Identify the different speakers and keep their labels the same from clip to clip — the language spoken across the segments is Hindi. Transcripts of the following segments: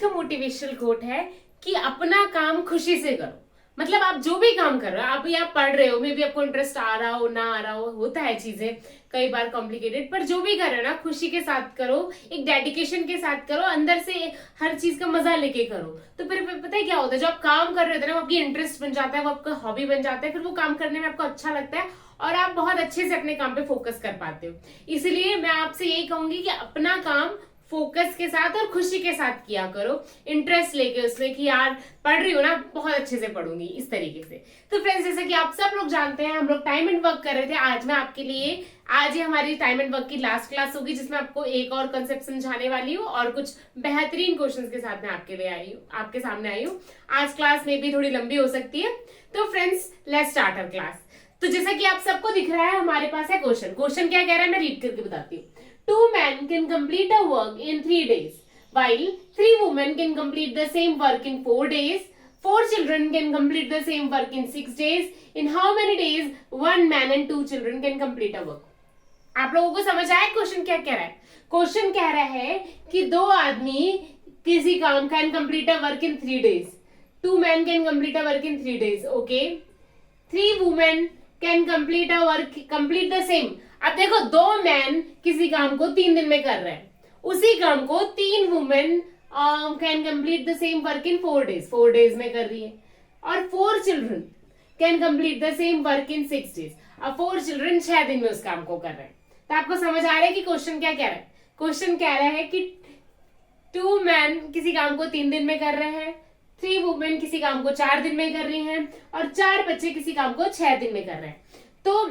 Speaker 1: का मोटिवेशनल कोट है कि अपना काम खुशी से करो। मतलब आप जो भी काम कर रहे हो, अभी आप पढ़ रहे हो, मे भी आपको इंटरेस्ट आ रहा हो ना आ रहा हो, होता है चीजें कई बार कॉम्प्लिकेटेड, पर जो भी कर रहे हो ना खुशी के साथ करो, एक डेडिकेशन के साथ करो, अंदर से हर चीज का मजा लेके करो। तो फिर पता है क्या होता है, जो आप काम कर रहे होते हैं ना वो आपकी इंटरेस्ट बन जाता है, वो आपका हॉबी बन जाता है, फिर वो काम करने में आपको अच्छा लगता है और आप बहुत अच्छे से अपने काम पे फोकस कर पाते हो। इसलिए मैं आपसे यही कहूंगी कि अपना काम फोकस के साथ और खुशी के साथ किया करो, इंटरेस्ट लेके उसमें कि यार पढ़ रही हो ना, बहुत अच्छे से पढ़ूंगी, इस तरीके से। तो फ्रेंड्स, जैसे कि आप सब लोग जानते हैं, हम लोग टाइम एंड वर्क कर रहे थे। आज मैं आपके लिए, आज ही हमारी टाइम एंड वर्क की लास्ट क्लास होगी, जिसमें आपको एक और कंसेप्ट समझाने वाली हूँ और कुछ बेहतरीन क्वेश्चंस के साथ मैं आपके लिए आई हूँ, आपके सामने आई हूँ। आज क्लास में भी थोड़ी लंबी हो सकती है। तो friends, let's start our class. तो जैसा कि आप सबको दिख रहा है, हमारे पास है क्वेश्चन। क्वेश्चन क्या कह रहा है, मैं रीड करके बताती हूँ। 2 men can complete a work in 3 days, while 3 women can complete the same work in 4 days. 4 children can complete the same work in 6 days. In how many days 1 man and 2 children can complete a work? आप लोगों को समझ आया क्वेश्चन क्या कह रहा है? क्वेश्चन कह रहा है कि 2 आदमी किसी काम can complete a work in 3 days. 2 men can complete a work in 3 days. Okay. 3 women can complete a work, complete the same. अब देखो, 2 मैन किसी काम को 3 दिन में कर रहे हैं, उसी काम को 3 women can complete the same work in 4 days, 4 days में कर रही है। और 4 children can complete the same work in 6 days। अब 4 चिल्ड्रन 6 दिन में उस काम को कर रहे हैं। तो आपको समझ आ रहा है कि क्वेश्चन क्या कह रहा है? क्वेश्चन कह रहा है कि 2 मैन किसी काम को 3 दिन में कर रहे हैं, 3 वुमेन किसी काम को 4 दिन में कर रही हैं, और 4 बच्चे किसी काम को 6 दिन में कर रहे हैं। तो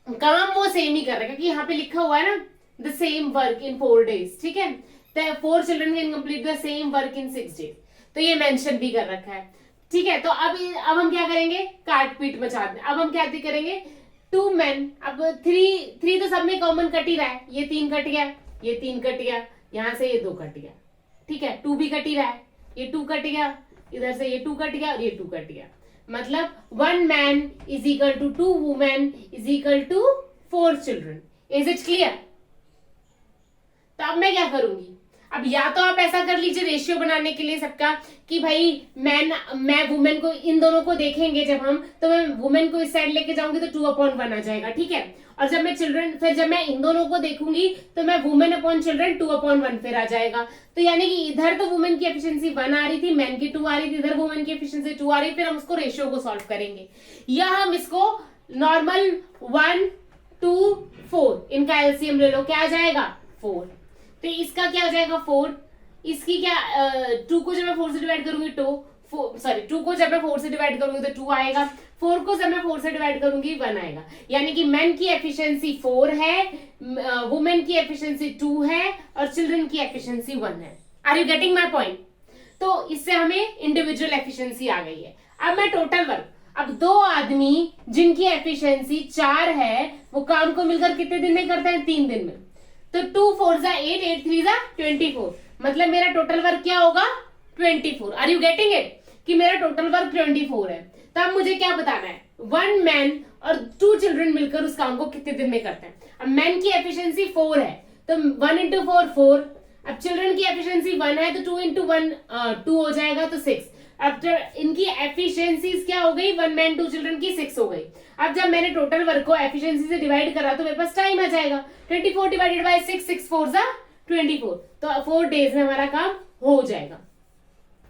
Speaker 1: काम वो सेम ही कर रहे हैं, क्योंकि यहाँ पे लिखा हुआ है ना, the same work in 4 days। ठीक है, 4 children can complete the same work in 6 days। तो ये मेंशन भी कर रखा है। ठीक है, तो अब हम क्या करेंगे, काट पीट मचा दें। अब हम क्या करेंगे, 2 मैन, अब 3 तो सब में कॉमन कट ही रहा है, ये 3 कट गया, ये 3 कट गया, यहाँ से ये 2 कट गया। ठीक है, 2 भी कट ही रहा है, ये 2 कट गया, इधर से ये 2 कट गया और ये 2 कट गया। मतलब 1 man is equal to 2 women is equal to 4 children. Is it clear? तो अब मैं क्या करूंगी, अब या तो आप ऐसा कर लीजिए रेशियो बनाने के लिए सबका, कि भाई मैं वुमेन को, इन दोनों को देखेंगे जब हम, तो मैं वुमेन को इस साइड लेके जाऊंगी तो 2/1 आ जाएगा। ठीक है, और जब मैं चिल्ड्रन, फिर जब मैं इन दोनों को देखूंगी तो मैं वुमेन अपॉन चिल्ड्रन 2/1 फिर आ जाएगा। तो यानी कि इधर तो वुमेन की एफिशिएंसी 1 आ रही थी, मैन की 2 आ रही थी, इधर वुमेन की एफिशिएंसी 2 आ रही, फिर हम उसको रेशियो को सॉल्व करेंगे, या हम इसको नॉर्मल 1 2 4 इनका एलसीएम ले लो, क्या आ जाएगा 4। तो इसका क्या हो जाएगा 4, इसकी क्या 2 को जब मैं 4 से डिवाइड करूंगी 2 को जब मैं 4 से डिवाइड करूंगी तो 2 आएगा, 4 को जब मैं 4 से डिवाइड करूंगी 1 आएगा। यानी कि मैन की एफिशिएंसी 4 है, वुमेन की एफिशिएंसी 2 है और चिल्ड्रन की एफिशिएंसी 1 है। Are you getting my point? तो इससे हमें इंडिविजुअल एफिशिएंसी आ गई है। अब मैं टोटल वर्क, अब 2 आदमी जिनकी एफिशिएंसी 4 है, वो काम को मिलकर कितने दिन में करते हैं, 3 दिन में। तो 2 4 8, 8 3 24, मतलब मेरा टोटल वर्क क्या होगा 24। आर यू गेटिंग इट, कि मेरा टोटल वर्क 24 है। तो अब मुझे क्या बताना है, 1 मैन और 2 चिल्ड्रन मिलकर उस काम को कितने दिन में करते हैं। अब मैन की एफिशिएंसी 4 है, तो 1 into 4 4। अब चिल्ड्रन की एफिशिएंसी 1 है, तो 2 into 1 2 हो जाएगा, तो 6। अब इनकी एफिशिएंसीज क्या हो गई, 1 मैन 2 चिल्ड्रन की 6 हो गई। अब जब मैंने टोटल वर्क को एफिशिएंसी से डिवाइड करा तो मेरे पास टाइम आ जाएगा, 24 डिवाइडेड बाय 6, 6 4 24, तो 4 days में हमारा काम हो जाएगा।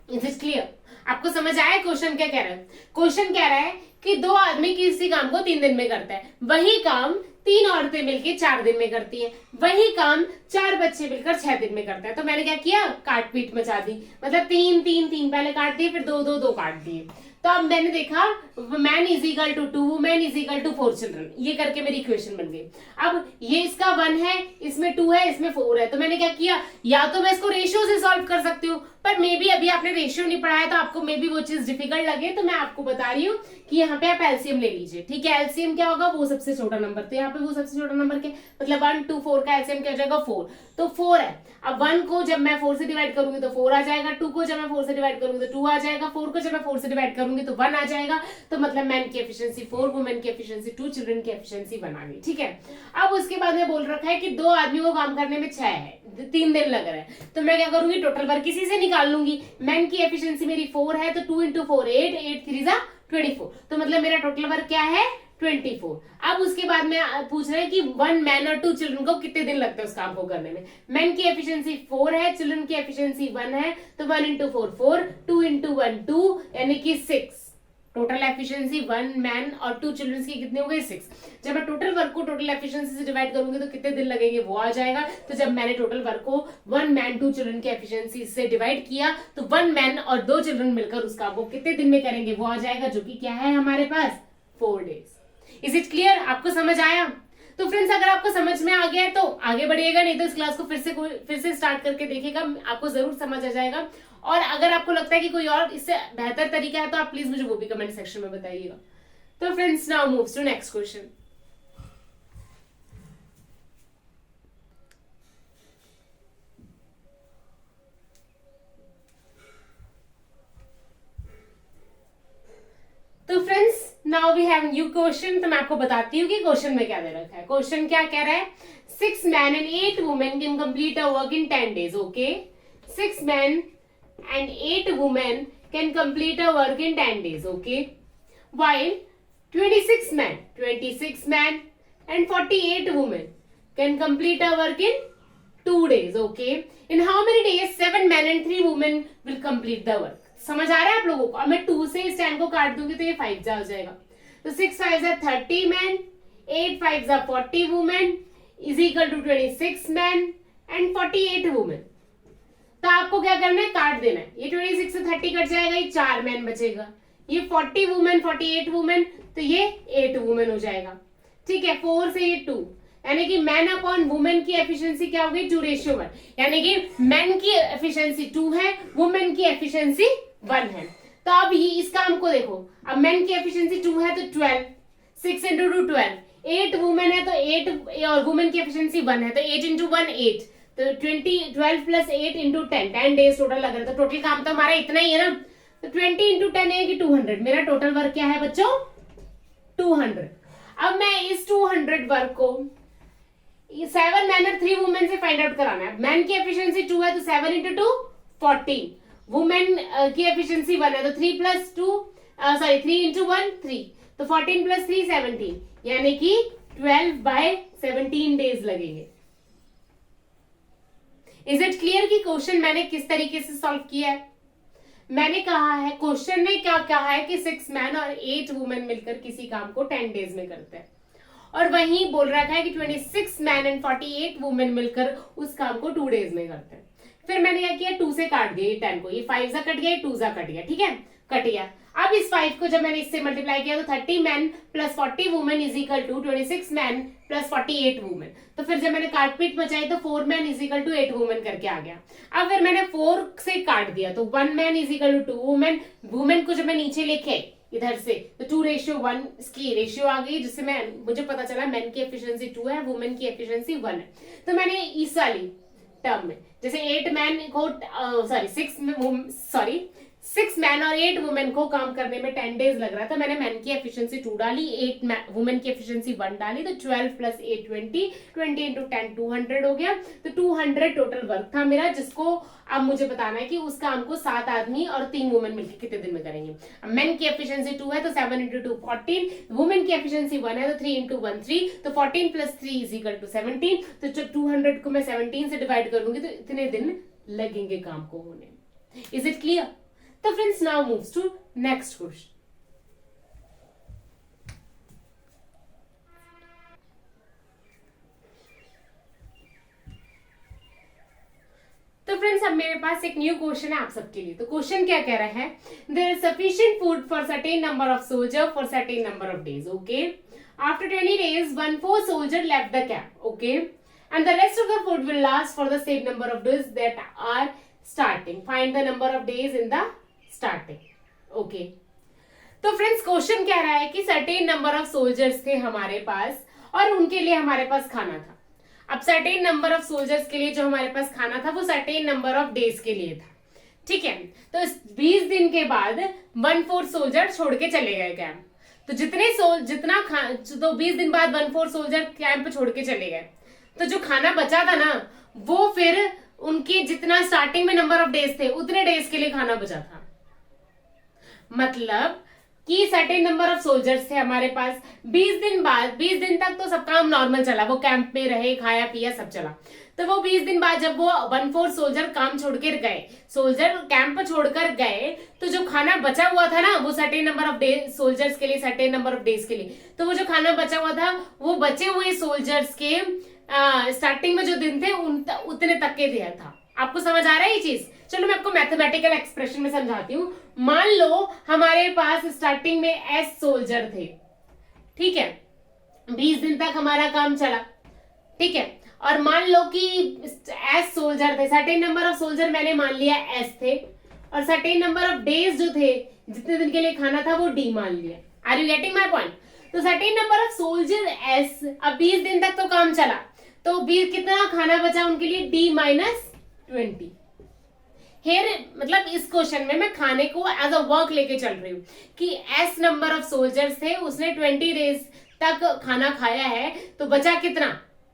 Speaker 1: Is it clear? आपको समझ आया क्वेश्चन क्या कह रहा है? क्वेश्चन कह रहा है कि 2 आदमी किसी काम को 3 दिन में करता है, वही काम 3 औरतें मिलकर 4 दिन में करती हैं, वही काम 4 बच्चे मिलकर 6 दिन में करते हैं। तो मैंने क्या किया, काट पीट मचा दी, मतलब 3 3 3 पहले काट दिए, फिर 2 2 2 काट दिए। तो अब मैंने देखा man is equal to 2 women is equal to 4 children, ये करके मेरी इक्वेशन बन गई। अब ये इसका 1 है, इसमें 2 है, इसमें 4 है, तो मैंने क्या किया, या तो मैं इसको रेशियो से सॉल्व कर सकती हूँ, पर मे बी अभी आपने रेशियो नहीं पढ़ाया तो आपको मे बी वो चीज डिफिकल्ट लगे, तो मैं आपको बता रही हूँ कि यहाँ पे आप एलसीएम ले लीजिए। ठीक है, एलसीएम क्या होगा, वो सबसे छोटा नंबर, तो यहाँ पे वो सबसे छोटा नंबर क्या, मतलब 1 2 4 का एलसीएम क्या हो जाएगा 4, तो 4 है। अब 1 को जब मैं 4 से डिवाइड करूंगी तो 4 आ जाएगा, 2 को जब मैं 4 से डिवाइड करूंगी तो 2 आ जाएगा, 4 को जब मैं 4 से डिवाइड करूंगी तो 1 आ जाएगा। तो मतलब मैन की एफिशिएंसी 4, वुमेन की एफिशिएंसी 2, चिल्ड्रन की एफिशिएंसी 1 आ गई। ठीक है, अब उसके बाद में बोल रखा है कि 2 आदमी को काम करने में 6 है, 3 दिन लग रहा है, तो मैं क्या करूंगी, टोटल वर्क किसी से निकाल लूंगी। मैन की एफिशिएंसी मेरी 4 है तो 2 इंटू 4 8, 8 3 जा 24, तो मतलब मेरा टोटल वर्क क्या है 24। अब उसके बाद में पूछ रहे हैं कि 1 मैन और 2 चिल्ड्रन को कितने दिन लगते हैं उस काम को करने में। मैन की एफिशिएंसी 4 है, चिल्ड्रन की एफिशिएंसी 1 है, तो 1 इंटू 4 4, 2 इंटू 1 2, यानी कि 6। टोटल एफिशिएंसी 1 मैन और 2 चिल्ड्रन की कितने हो गए 6। जब मैं टोटल वर्क को टोटल एफिशिएंसी से डिवाइड करूंगी तो कितने दिन लगेंगे वो आ जाएगा। तो जब मैंने टोटल वर्क को 1 मैन 2 चिल्ड्रन की एफिशिएंसी से डिवाइड किया तो 1 मैन और 2 चिल्ड्रन मिलकर उस काम को कितने दिन में करेंगे वो आ जाएगा, जो कि क्या है हमारे पास 4 डेज। Is it clear? आपको समझ आया? तो फ्रेंड्स अगर आपको समझ में आ गया है तो आगे बढ़िएगा, नहीं तो इस क्लास को फिर से स्टार्ट करके देखिएगा, आपको जरूर समझ आ जाएगा। और अगर आपको लगता है कि कोई और इससे बेहतर तरीका है तो आप प्लीज मुझे वो भी कमेंट सेक्शन में बताइएगा। तो friends now moves to next question. तो friends now we have new question. तो मैं आपको बताती हूँ कि क्वेश्चन में क्या दे रखा है। क्वेश्चन क्या कह रहा है, 6 men and 8 women can complete a work in 10 days. Okay, 6 men and 8 women can complete a work in 10 days. Okay, while 26 men and 48 women can complete a work in 2 days. Okay, in how many days 7 men and 3 women will complete the work? समझ आ रहा है आप लोगों को? अब मैं 2 से इस 10 को काट दूंगी तो ये 5 जा हो जाएगा। तो 6 5 जा 30 men, 8 5 जा 40 women is equal to 26 men and 48 women। तो आपको क्या करना है, काट देना है। ये 26 से 30 कट जाएगा, ये 4 मैन बचेगा। ये 40 वुमेन 48 वुमेन, तो ये 8 वुमेन हो जाएगा। ठीक है, 4 से ये 2, यानी कि मैन अपॉन वुमेन की एफिशिएंसी क्या होगी 2:1, यानी कि मैन की एफिशिएंसी 2 है, वुमेन की एफिशिएंसी 1 है। तो अब ये इस काम को देखो, अब मैन की एफिशिएंसी 2 है तो 12, 6 इंटू 2 12, 8 वुमेन है तो 8 और वुमेन की एफिशिएंसी 1 है तो 8 इंटू 1 8, तो 12 प्लस 8 इंटू 10 डेज टोटल लग रहा है। तो टोटल काम तो हमारा इतना ही है ना, तो 20 इंटू 10 है कि 200। मेरा टोटल वर्क क्या है बच्चों 200। अब मैं इस 200 वर्क को 7 मैन और 3 वुमेन से फाइंड आउट कराना है। मैन की एफिशिएंसी 2 है तो 7 इंटू 2 14, वुमेन की एफिशिएंसी 1 है तो 3 प्लस 2 3 इंटू 1 3, तो 14 प्लस 3 17, यानी कि 12/17 डेज लगेंगे। इज इट क्लियर कि क्वेश्चन मैंने किस तरीके से सॉल्व किया है? मैंने कहा है, क्वेश्चन ने क्या कहा है कि 6 मैन और 8 वुमेन मिलकर किसी काम को 10 डेज में करते हैं, और वहीं बोल रखा है कि 26 मैन एंड 48 वुमेन मिलकर उस काम को 2 डेज में करते हैं। फिर मैंने क्या किया, 2 से काट दिया 10 को, ये 5 सा कट गया, 2 सा कट गया, ठीक है, कट गया। अब इस 5 को जब मैंने इससे मल्टीप्लाई किया तो 30 man plus 40 women is equal to 26 man plus 48 women. तो फिर जब मैंने काटपीट मचाई तो 4 man is equal to 8 women करके आ गया। अब फिर मैंने 4 से काट दिया तो 1 man is equal to 2 women. Women को जब मैं नीचे लेके इधर से तो 2:1 इसकी रेशियो आ गई, जिससे मुझे पता चला मैन की एफिशिएंसी 2 है, वुमेन की एफिशिएंसी 1 है। तो मैंने इस वाली टर्म में जैसे 8 मैन को 6 मैन और 8 वुमेन को काम करने में 10 डेज लग रहा था, मैंने मैन की एफिशिएंसी 2 डाली, 8 वुमेन की एफिशिएंसी 1 डाली, तो 12 प्लस 8 20, 20 इंटू 10 200 हो गया। तो 200 टोटल वर्क था मेरा, जिसको अब मुझे बताना है कि उस काम को 7 आदमी और 3 वुमेन मिलकर कितने दिन में करेंगे। अब मैन की एफिशिएंसी 2 है तो 7 इंटू 2 14, वुमेन की एफिशिएंसी 1 है तो 3 इंटू 1 3, तो 14 प्लस 3 इज इक्वल टू 17। तो 200 को मैं 17 से डिवाइड करूंगी तो इतने दिन लगेंगे काम को होने। Is it clear? तो friends now moves to next question. तो फ्रेंड्स अब मेरे पास एक न्यू क्वेश्चन है आप सबके लिए। तो क्वेश्चन क्या कह रहा है, there is sufficient food for certain number of soldier for certain number of days. Okay, after 20 days 1/4 soldier left the camp. Okay, and the rest of the food will last for the same number of days that are starting. Find the number of days in the starting. Okay, तो फ्रेंड्स क्वेश्चन कह रहा है कि सर्टेन नंबर ऑफ सोल्जर्स थे हमारे पास और उनके लिए हमारे पास खाना था। अब सर्टेन नंबर ऑफ सोल्जर्स के लिए जो हमारे पास खाना था वो सर्टेन नंबर ऑफ डेज के लिए था, ठीक है। तो 20 दिन के बाद 1/4 सोल्जर छोड़ के चले गए कैंप। तो तो 20 दिन बाद 1/4 सोल्जर कैंप छोड़ के चले गए, तो जो खाना बचा था ना वो फिर उनके जितना स्टार्टिंग में नंबर ऑफ डेज थे उतने डेज के लिए खाना बचा था। मतलब कि सर्टेन नंबर ऑफ सोल्जर्स थे हमारे पास, 20 दिन बाद, 20 दिन तक तो सब काम नॉर्मल चला, वो कैंप में रहे, खाया पिया सब चला। तो वो 20 दिन बाद जब वो 1/4 सोल्जर काम छोड़ कर गए, सोल्जर कैंप छोड़कर गए, तो जो खाना बचा हुआ था ना, वो certain number of day soldiers के लिए, सर्टेन नंबर ऑफ डेज के लिए, तो वो जो खाना बचा हुआ था वो बचे हुए सोल्जर्स के स्टार्टिंग में जो दिन थे उतने तक के दिया था। आपको समझ आ रहा है ये चीज? चलो मैं आपको मैथमेटिकल एक्सप्रेशन में समझाती हूँ। मान लो हमारे पास स्टार्टिंग में एस सोल्जर थे, ठीक है, 20 दिन तक हमारा काम चला, ठीक है, और मान लो कि एस सोल्जर थे, सर्टेन नंबर ऑफ सोल्जर मैंने मान लिया एस थे, और सर्टेन नंबर ऑफ डेज जो थे, जितने दिन के लिए खाना था, वो डी मान लिया। Are you getting my point? तो certain number of soldiers, अब 20 दिन तक तो काम चला, तो 20 कितना खाना बचा उनके लिए? डी -20। हेयर मतलब इस क्वेश्चन में मैं खाने को एज अ वर्क लेके चल रही हूँ कि एस नंबर ऑफ सोल्जर्स थे, उसने 20 डेज तक खाना खाया है, तो बचा कितना?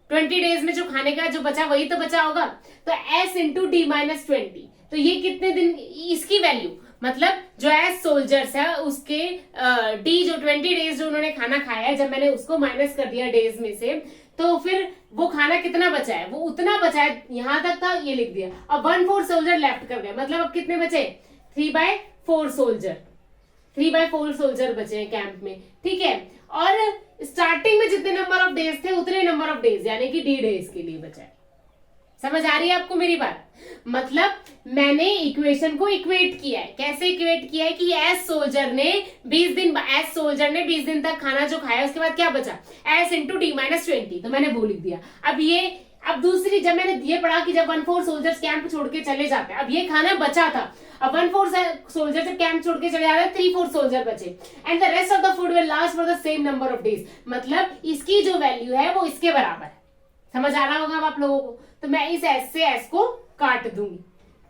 Speaker 1: 20 डेज में जो खाने का जो बचा वही तो बचा होगा, तो एस इंटू डी -20, तो ये कितने दिन, इसकी वैल्यू मतलब जो एस सोल्जर्स है उसके डी जो 20 डेज जो उन्होंने खाना खाया है, जब मैंने उसको माइनस कर दिया डेज में से, तो फिर वो खाना कितना बचा है? वो उतना बचा है, यहां तक था, ये लिख दिया। अब 1/4 सोल्जर लेफ्ट कर गए, मतलब अब कितने बचे? 3/4 सोल्जर, 3/4 सोल्जर बचे हैं कैंप में, ठीक है। और स्टार्टिंग में जितने नंबर ऑफ डेज थे उतने नंबर ऑफ डेज, यानी कि डी डेज के लिए बचा है। समझ आ रही है आपको मेरी बात? मतलब मैंने इक्वेशन को इक्वेट किया है। कैसे इक्वेट किया है कि एस सोल्जर ने 20 दिन, एस सोल्जर ने 20 दिन तक खाना जो खाया, उसके बाद क्या बचा? एस इंटू डी -20, तो मैंने वो लिख दिया। अब दूसरी, जब मैंने ये पढ़ा कि जब 1/4 सोल्जर्स कैंप छोड़ के चले जाते हैं, अब ये खाना बचा था, अब 1/4 सोल्जर जब कैंप छोड़ के चले जा रहे हैं, 3/4 सोल्जर बचे, and the rest of the food will last for the same number of days. मतलब इसकी जो वैल्यू है वो इसके बराबर है। समझ आ रहा होगा आप लोगों को? तो मैं इस एस से एस को काट दूंगी,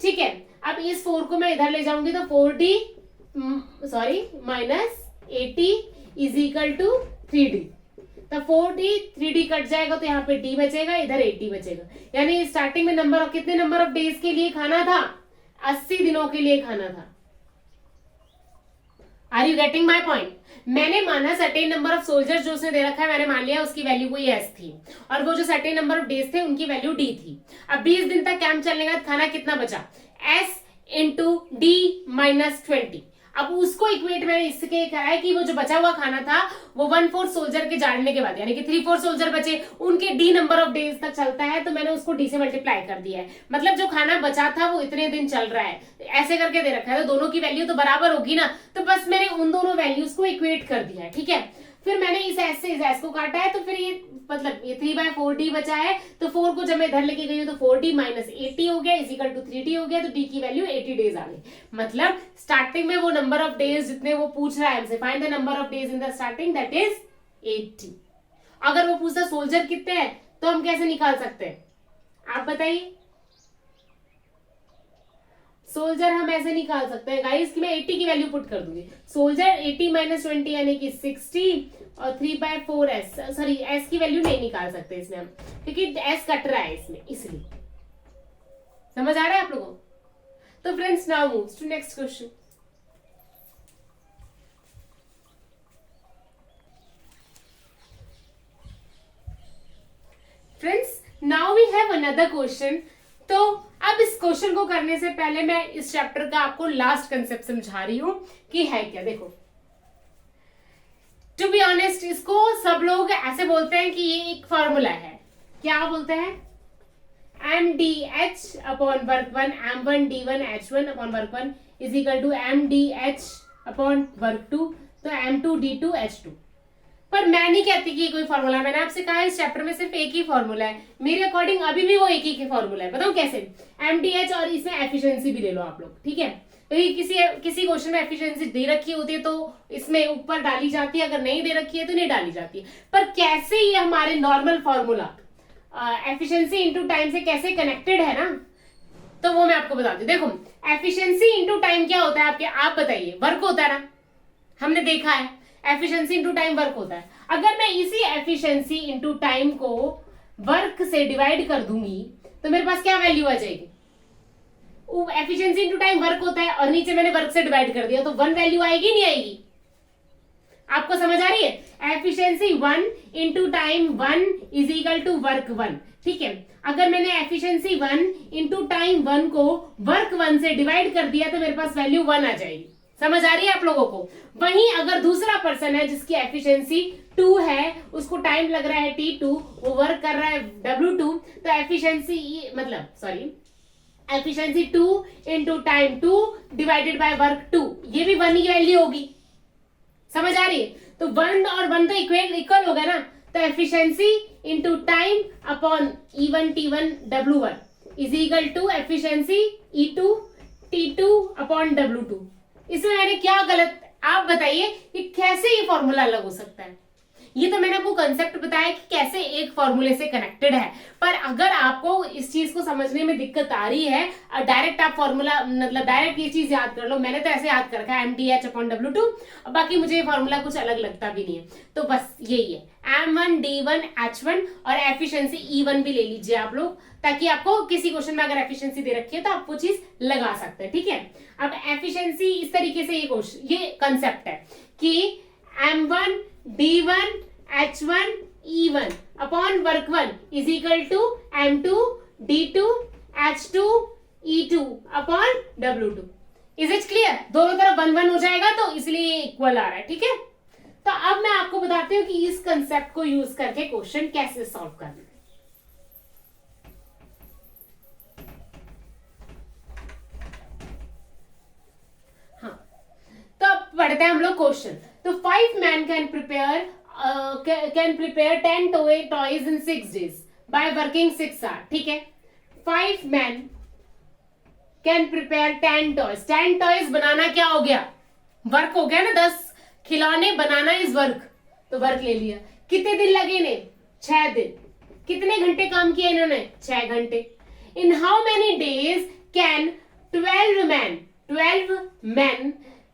Speaker 1: ठीक है। अब इस 4 को मैं इधर ले जाऊंगी, तो 4d -80 is equal to 3d, तो 4d 3d कट जाएगा, तो यहाँ पे d बचेगा, इधर 80 बचेगा। यानी स्टार्टिंग में नंबर ऑफ, कितने नंबर ऑफ डेज के लिए खाना था? 80 दिनों के लिए खाना था। Are you getting my point? मैंने माना सर्टेन नंबर ऑफ सोल्जर्स जो उसने दे रखा है, मैंने मान लिया उसकी वैल्यू कोई एस थी, और वो जो सर्टेन नंबर ऑफ डेज थे उनकी वैल्यू डी थी। अब 20 दिन तक कैंप चलने का खाना कितना बचा? S into D -20। अब उसको इक्वेट मैंने इसके कहा है कि वो जो बचा हुआ खाना था वो 1/4 सोल्जर के जाने के बाद, यानी कि 3/4 सोल्जर बचे, उनके डी नंबर ऑफ डेज तक चलता है, तो मैंने उसको डी से मल्टीप्लाई कर दिया है। मतलब जो खाना बचा था वो इतने दिन चल रहा है, ऐसे करके दे रखा है, तो दोनों की वैल्यू तो बराबर होगी ना, तो बस मैंने उन दोनों वैल्यूज को इक्वेट कर दिया है, ठीक है। फिर मैंने इस एस से इस एस को काटा है, तो फिर ये मतलब ये 3/4d बचा है, तो 4 को जब मैं इधर लेके गई हूँ तो 4d -80 हो गया, इज इक्वल टू 3d हो गया, तो d की वैल्यू 80 डेज आ गई। मतलब स्टार्टिंग में वो नंबर ऑफ डेज जितने वो पूछ रहा है हमसे, find the number of days in the starting, that is 80। अगर वो पूछता सोल्जर कितने हैं, तो हम कैसे निकाल सकते हैं? आप बताइए। सोल्जर हम ऐसे निकाल सकते हैं गाइस कि मैं 80 की वैल्यू पुट कर दूंगी। सोल्जर 80 -20 यानी कि 60, और 3/4 एस, सॉरी एस की वैल्यू नहीं निकाल सकते इसमें हम, क्योंकि एस कट रहा है इसमें, इसलिए। समझ आ रहा है आप लोगों को? तो friends now moves to next question. Friends now we have another question. तो अब इस क्वेश्चन को करने से पहले मैं इस चैप्टर का आपको लास्ट कंसेप्ट समझा रही हूं कि है क्या। देखो, टू बी ऑनेस्ट, इसको सब लोग ऐसे बोलते हैं कि ये एक फॉर्मूला है। क्या बोलते हैं? MDH upon work 1 M1 D1 H1 upon work 1 is equal to MDH upon work 2, तो M2 D2 H2। पर मैं नहीं कहती कि ये कोई फॉर्मूला है। मैंने आपसे कहा इस चैप्टर में सिर्फ एक ही फॉर्मूला है, मेरे अकॉर्डिंग अभी भी वो एक ही फॉर्मूला है। बताओ कैसे? MDH, और इसमें एफिशिएंसी भी ले लो आप लोग, ठीक है। तो ये किसी क्वेश्चन में एफिशिएंसी दे रखी होती है तो इसमें ऊपर डाली जाती है, अगर नहीं दे रखी है तो नहीं डाली जाती है। पर कैसे ये हमारे normal formula efficiency into time से कैसे कनेक्टेड है ना, तो वो मैं आपको बताती हूँ। देखो, एफिशिएंसी इंटू टाइम क्या होता है आपके, आप बताइए। वर्क होता है ना, हमने देखा है एफिशिएंसी इंटू टाइम वर्क होता है। अगर मैं इसी एफिशिएंसी इंटू टाइम को वर्क से डिवाइड कर दूंगी तो मेरे पास क्या वैल्यू आ जाएगी, एफिशिएंसी इंटू टाइम वर्क होता है और नीचे मैंने वर्क से डिवाइड कर दिया, तो 1 वैल्यू आएगी नहीं आएगी? आपको समझ आ रही है? Efficiency 1 into time 1 is equal to work 1। ठीक है, अगर मैंने एफिशिएंसी 1 इंटू टाइम 1 को वर्क 1 से डिवाइड कर दिया तो मेरे पास वैल्यू 1 आ जाएगी। समझ आ रही है आप लोगों को? वहीं अगर दूसरा पर्सन है जिसकी एफिशिएंसी 2 है, उसको टाइम लग रहा है T2, वो वर्क कर रहा है W2, तो एफिशिएंसी मतलब sorry efficiency 2 into time 2 divided by work 2, ये भी 1 की वैल्यू होगी। समझ आ रही है? तो 1 और 1 तो इक्वल होगा ना, तो efficiency into time upon E1 T1 W1 is equal to efficiency E2 T2 upon W2। इसमें मैंने क्या गलत, आप बताइए कि कैसे ये फॉर्मूला अलग हो सकता है? ये तो मैंने आपको कंसेप्ट बताया कि कैसे एक फॉर्मूले से कनेक्टेड है, पर अगर आपको इस चीज को समझने में दिक्कत आ रही है, डायरेक्ट आप फॉर्मूला मतलब डायरेक्ट ये चीज याद कर लो, मैंने तो ऐसे याद कर रखा है MDH अपॉन W2, बाकी मुझे ये फॉर्मूला कुछ अलग लगता भी नहीं है, तो बस यही है M1 D1 H1 और एफिशिएंसी E1 भी ले लीजिए आप लोग, ताकि आपको किसी क्वेश्चन में अगर एफिशिएंसी दे रखी है तो आप वो चीज लगा सकते हैं। ठीक है, अब एफिशिएंसी इस तरीके से ये कंसेप्ट है कि M1 D1 H1 E1 upon work 1 is equal to M2 D2 H2 E2 upon W2। Is it clear? दोनों तरफ 1 1 हो जाएगा, तो इसलिए इक्वल आ रहा है। ठीक है, तो अब मैं आपको बताती हूँ कि इस कंसेप्ट को यूज करके क्वेश्चन कैसे सॉल्व करना है। हाँ, तो अब पढ़ते हैं हम लोग क्वेश्चन। तो 5 man can prepare 10 toys in 6 days by working 6 hours। ठीक है, 5 men can prepare 10 toys। 10 toys बनाना क्या हो गया? वर्क हो गया ना, 10 खिलौने बनाना इज वर्क, तो वर्क ले लिया। कितने दिन लगे ने? 6 दिन। कितने घंटे काम किया इन्होंने? 6 घंटे। In how many days can 12 men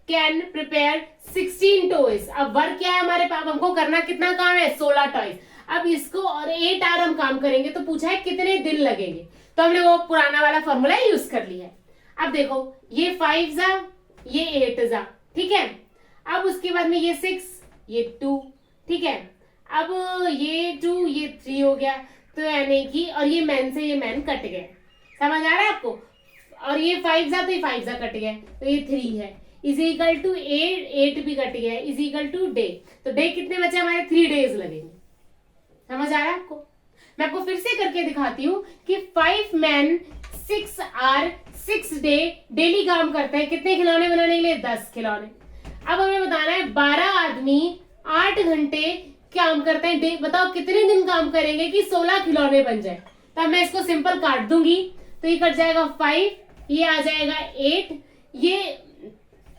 Speaker 1: can prepare 16 toys. अब वर्क क्या है हमारे पास, हमको करना कितना काम है? 16 टॉयज। अब इसको और 8 आवर हम काम करेंगे, तो पूछा है कितने दिन लगेंगे, तो हमने वो पुराना वाला फॉर्मूला यूज कर लिया है। अब देखो, ये 5 जा, ये 8 जा, ठीक है। अब उसके बाद में ये 6, ये 2, ठीक है। अब ये 2, ये 3 हो गया, तो यानी कि और ये मैन से ये मैन कट गया। समझ आ रहा है आपको? और ये 5 जा, तो ये 5 जा कट गया, तो ये 3 है। इज इक्वल टू 8 भी कट गया, इज इक्वल टू डे। तो डे कितने बचे हमारे? 3 डेज लगेंगे। समझ आ रहा है आपको? मैं आपको फिर से करके दिखाती हूँ कि 5 मैन 6 आवर 6 डे डेली काम करते हैं। कितने खिलौने बनाने के लिए? 10 खिलौने। अब हमें बताना है 12 आदमी 8 घंटे काम करते हैं डे। बताओ कितने दिन काम करेंगे कि 16 खिलौने बन जाए? तब मैं इसको सिंपल काट दूंगी, तो ये कट जाएगा 5, ये आ जाएगा 8, ये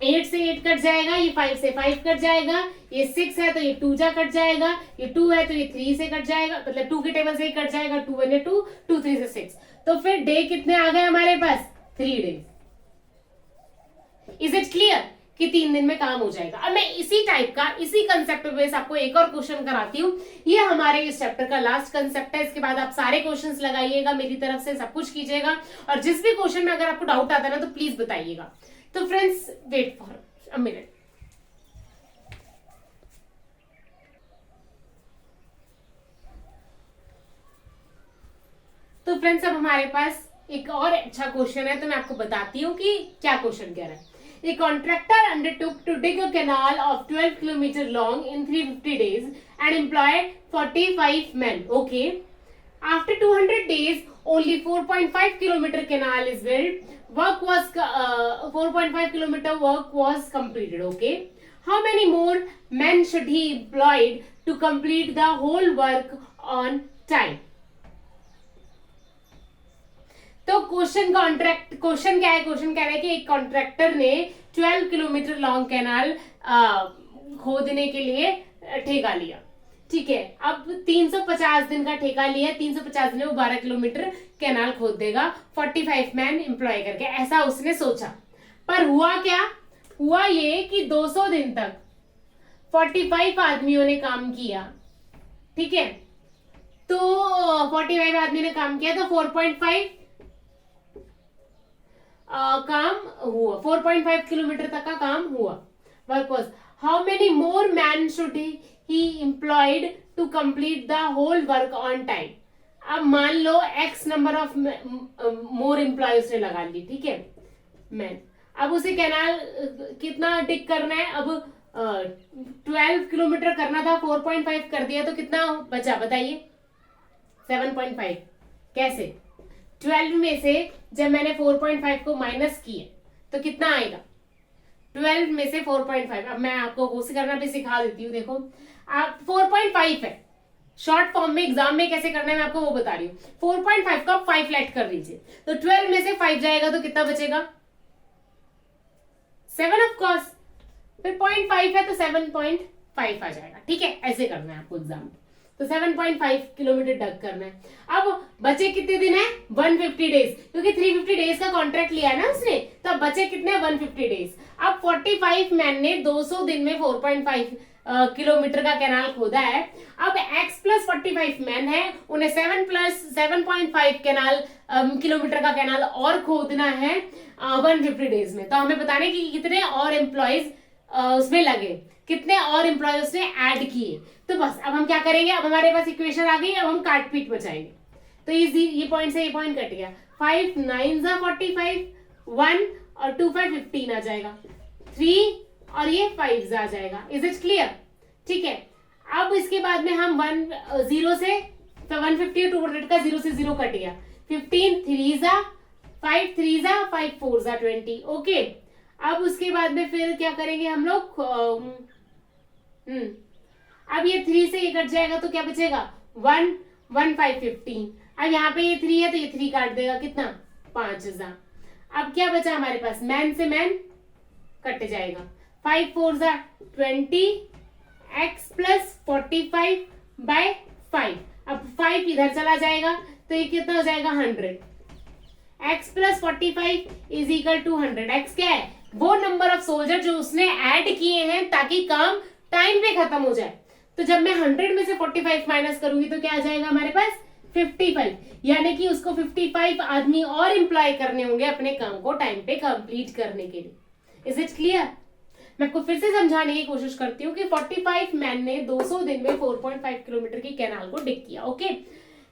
Speaker 1: 8 से 8 कट जाएगा, ये 5 से 5 कट जाएगा, ये 6 है तो ये 2 जा कट जाएगा, ये 2 है तो ये 3 से कट जाएगा, मतलब 2 के टेबल से ही कट जाएगा, 2 1 2, 2 3 से 6। तो फिर डे कितने आ गए हमारे पास? 3 डेज। इज इट क्लियर कि 3 दिन में काम हो जाएगा? अब मैं इसी टाइप का, इसी कंसेप्ट पे बेस आपको एक और क्वेश्चन कराती हूँ। ये हमारे इस चैप्टर का लास्ट कंसेप्ट है। इसके बाद आप सारे क्वेश्चंस लगाइएगा, मेरी तरफ से सब कुछ कीजिएगा, और जिस भी क्वेश्चन में अगर आपको डाउट आता है ना, तो प्लीज बताइएगा। तो friends, wait for a minute. तो फ्रेंड्स, अब हमारे पास एक और अच्छा क्वेश्चन है, तो मैं आपको बताती हूँ कि क्या क्वेश्चन कह रहा है। A contractor undertook to dig a canal of 12 kilometers long in 350 days and employed 45 men. Okay. After 200 days, only 4.5 kilometer canal is built. 4.5 kilometer work was completed. Okay. How many more men should he employed to complete the whole work on time? तो क्वेश्चन क्या है? क्वेश्चन कह रहा है कि एक कॉन्ट्रैक्टर ने 12 किलोमीटर लॉन्ग कैनाल खोदने के लिए ठेका लिया। ठीक है, अब 350 दिन का ठेका लिया, 350 दिन में वो 12 किलोमीटर कैनाल खोद देगा 45 मैन एम्प्लॉय करके, ऐसा उसने सोचा। पर हुआ क्या? हुआ ये कि 200 दिन तक 45 आदमियों ने काम किया। ठीक है, तो 45 आदमी ने काम किया तो 4.5 काम हुआ, 4.5 किलोमीटर तक का काम हुआ, work was. How many more man should he employed to complete the whole work on time. अब मान लो x number of more employ उसने लगा ली, ठीक है, मैन। अब उसे कैनाल कितना डिग करना है, अब 12 किलोमीटर करना था, 4.5 कर दिया तो कितना बचा बताइए? 7.5। कैसे? 12 में से जब मैंने 4.5 को माइनस किए तो कितना आएगा? 12 में से 4.5। अब मैं आपको वो से करना भी सिखा देती हूँ। देखो आप 4.5 है, शॉर्ट फॉर्म में एग्जाम में कैसे करना है मैं आपको वो बता रही हूँ। 4.5 का 5 लेट कर लीजिए तो 12 में से 5 जाएगा तो कितना बचेगा? 7 ऑफ कोर्स। फिर 0.5 है तो 7.5 आ जाएगा, ठीक है। ऐसे करना है आपको एग्जाम में। तो 7.5 किलोमीटर डग करना है। अब बचे कितने दिन है? 150 डेज, क्योंकि 350 डेज का कॉन्ट्रैक्ट लिया है ना उसने, तो अब बचे कितने? 150 डेज। अब 45 मैन ने 200 दिन में 4.5 किलोमीटर का कैनाल खोदा है। अब x प्लस 45 मैन है, उन्हें 7 प्लस 7.5 कैनाल किलोमीटर का कैनाल और खोदना है 150 डेज में। तो हमें बताने कि कितने और एम्प्लॉयज उसमें लगे, कितने और एम्प्लॉय उसने ऐड किए। तो बस अब हम क्या करेंगे, अब हमारे पास इक्वेशन आ गई, अब हम काट पीट बचाएंगे। तो ये पॉइंट से ये पॉइंट कट गया। 5 9 45, 1 और 2 5 15 आ जाएगा, 3 और ये 5 आ जाएगा। Is it clear? ठीक है। अब इसके बाद में हम 0 से तो 150 200 का 0 से 0 कट गया। 15 3 जा 5 3 जा 5 4 जा 20। ओके। अब उसके बाद में फिर क्या करेंगे हम लोग? अब ये 3 से ये कट जाएगा तो क्या बचेगा? 1 1 5 15। अब यहाँ पे ये 3 है तो ये 3 काट देगा, कितना? 5 जा। अब क्या बचा हमारे पास? मैन से मैन कट जाएगा। 5 4 जा 20, x प्लस 45 बाय 5। अब 5 इधर चला जाएगा तो ये कितना हो जाएगा? 100। x plus 45 is equal to 100। x क्या है? वो नंबर ऑफ सोल्जर जो उसने ऐड किए हैं ताकि काम टाइम पे खत्म हो जाए। तो जब मैं 100 में से 45 माइनस करूंगी तो क्या आ जाएगा हमारे पास? 55। यानी कि उसको 55 आदमी और एम्प्लॉय करने होंगे अपने काम को टाइम पे कंप्लीट करने के लिए। Is it clear? मैं आपको फिर से समझाने की कोशिश करती हूँ कि 45 मैन ने 200 दिन में 4.5 किलोमीटर की कैनाल को डिग किया। ओके।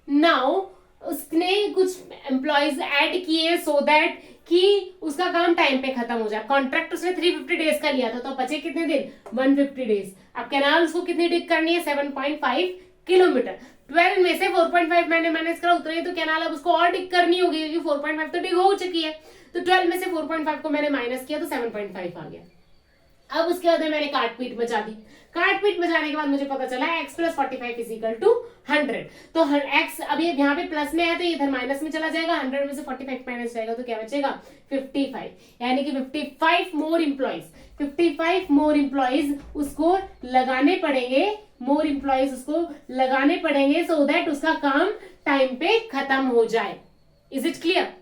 Speaker 1: नाउ उसने कुछ एम्प्लॉयज ऐड किए सो दैट कि उसका काम टाइम पे खत्म हो जाए। कॉन्ट्रैक्ट उसने 350 डेज का लिया था तो बचे कितने दिन? 150 डेज। अब कैनाल उसको कितनी डिग करनी है? 7.5 किलोमीटर। 12 में से 4.5 मैंने मैनेज करा उतना ही, तो कैनाल अब उसको और डिग करनी होगी क्योंकि 4.5 तो डिग हो चुकी है। तो 12 में से 4.5 को मैंने माइनस किया तो 7.5 आ गया। अब उसके बाद में मैंने काट पीट बचा दी। काट पीट बचाने के बाद मुझे पता चला x plus 45 is equal to 100। तो x अब ये यहाँ पे प्लस में है तो इधर माइनस में चला जाएगा। 100 में से 45 माइनस जाएगा तो क्या बचेगा? 55। यानी कि 55 मोर एम्प्लॉइज, 55 मोर एम्प्लॉइज उसको लगाने पड़ेंगे, मोर एम्प्लॉइज उसको लगाने पड़ेंगे सो दैट उसका काम टाइम पे खत्म हो जाए। Is it clear?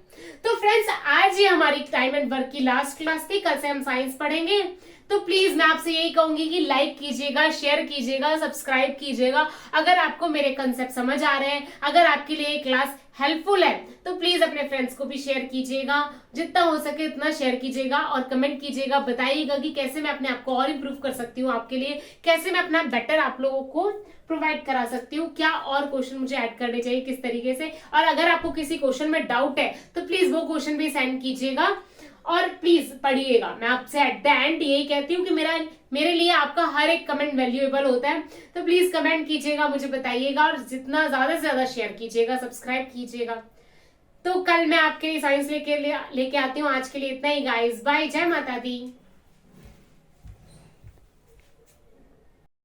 Speaker 1: तो फ्रेंड्स आज ये हमारी टाइम एंड वर्क की लास्ट क्लास थी। कल से हम साइंस पढ़ेंगे। तो प्लीज मैं आपसे यही कहूंगी कि लाइक कीजिएगा, शेयर कीजिएगा, सब्सक्राइब कीजिएगा। अगर आपको मेरे कंसेप्ट समझ आ रहे हैं, अगर आपके लिए ये क्लास हेल्पफुल है तो प्लीज अपने फ्रेंड्स को भी शेयर कीजिएगा। जितना हो सके उतना शेयर कीजिएगा और कमेंट कीजिएगा, बताइएगा कि कैसे मैं अपने आप को और इम्प्रूव कर सकती हूँ आपके लिए, कैसे मैं अपना बेटर आप लोगों को प्रोवाइड करा सकती हूँ, क्या और क्वेश्चन मुझे ऐड करने चाहिए, किस तरीके से। और अगर आपको किसी क्वेश्चन में डाउट है तो प्लीज वो क्वेश्चन भी सेंड कीजिएगा और प्लीज पढ़िएगा। मैं आपसे एट द एंड यही कहती हूँ कि मेरे लिए आपका हर एक कमेंट वैल्यूएबल होता है। तो प्लीज कमेंट कीजिएगा, मुझे बताइएगा और जितना ज्यादा से ज्यादा शेयर कीजिएगा, सब्सक्राइब कीजिएगा। तो कल मैं आपके लिए साइंस लेके आती हूँ। आज के लिए इतना ही गाइस, बाय, जय माता दी।